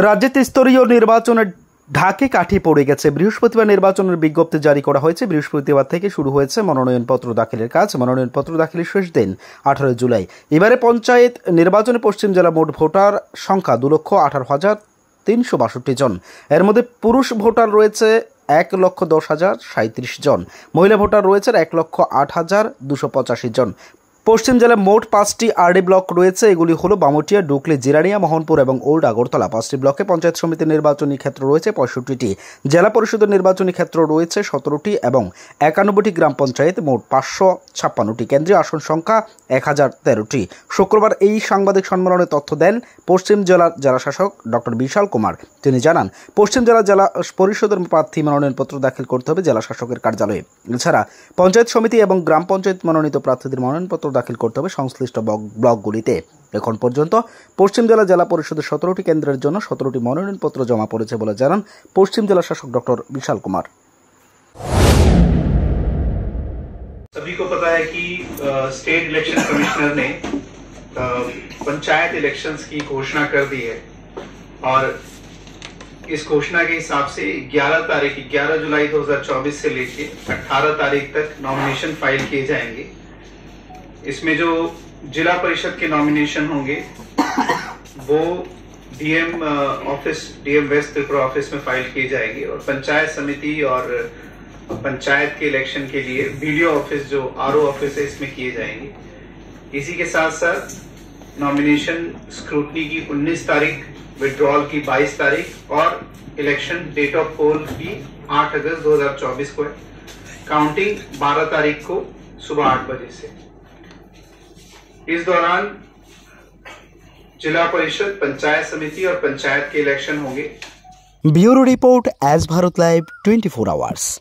রাজ্যে ত্রিস্তরীয় নির্বাচনের ঢাকে কাঠি পড়ে গেছে। বৃহস্পতিবার নির্বাচনের বিজ্ঞপ্তি জারি করা হয়েছে। বৃহস্পতিবার থেকে শুরু হয়েছে মনোনয়নপত্র দাখিলের কাজ। মনোনয়নপত্র দাখিলের শেষ দিন 18 জুলাই। এবারে পঞ্চায়েত নির্বাচনে পশ্চিম জেলা মোট ভোটার সংখ্যা 2,18,362 জন। এর মধ্যে পুরুষ ভোটার রয়েছে 1,10,037 জন, মহিলা ভোটার রয়েছে 1,08,285 জন। পশ্চিম জেলায় মোট 5টি আরডি ব্লক রয়েছে। এগুলি হলো বামুটিয়া, ডুকলি, জিরানিয়া, মোহনপুর এবং ওল্ড আগরতলা। 5টি ব্লকে পঞ্চায়েত সমিতির নির্বাচনী ক্ষেত্র রয়েছে 65টি, জেলা পরিষদের নির্বাচনী ক্ষেত্র রয়েছে 17টি এবং 91টি গ্রাম পঞ্চায়েত, মোট 556টি। কেন্দ্রীয় আসন সংখ্যা 1013টি। শুক্রবার এই সাংবাদিক সম্মেলনে তথ্য দেন পশ্চিম জেলার জেলাশাসক ডক্টর বিশাল কুমার। তিনি জানান, পশ্চিম জেলা জেলা পরিষদের প্রার্থী মনোনয়নপত্র দাখিল করতে হবে জেলা শাসকের কার্যালয়ে। এছাড়া পঞ্চায়েত সমিতি এবং গ্রাম পঞ্চায়েত মনোনীত প্রার্থীদের মনোনয়নপত্র দাখিল করতে হবে সংশ্লিষ্ট ব্লকগুলিতে। এখন পর্যন্ত পশ্চিম জেলা জেলা পরিষদের 17টি কেন্দ্রের জন্য 17টি মনোনয়নপত্র জমা পড়েছে বলে জানান পশ্চিম জেলা শাসক ডক্টর বিশাল কুমার। सभी को पता है कि स्टेट इलेक्शन कमिश्नर ने पंचायत इलेक्शंस की घोषणा कर दी है और इस घोषणा के हिसाब से 11 जुलाई 2024 से लेके 18 तारीख तक नॉमिनेशन फाइल किए जाएंगे। इसमें जो जिला परिषद के नॉमिनेशन होंगे वो डीएम वेस्ट त्रिपुरा ऑफिस में फाइल किए जाएंगे और पंचायत समिति और पंचायत के इलेक्शन के लिए वीडियो ऑफिस जो आरओ ऑफिस है इसमें किए जाएंगे। इसी के साथ साथ नॉमिनेशन स्क्रूटनी की 19 तारीख, विड्रॉल की 22 तारीख और इलेक्शन डेट ऑफ पोल की 8 अगस्त 2024 को है। काउंटिंग 12 तारीख को सुबह 8 बजे से। इस दौरान जिला परिषद, पंचायत समिति और पंचायत के इलेक्शन होंगे। ब्यूरो रिपोर्ट एज भारत लाइव 24 आवर्स।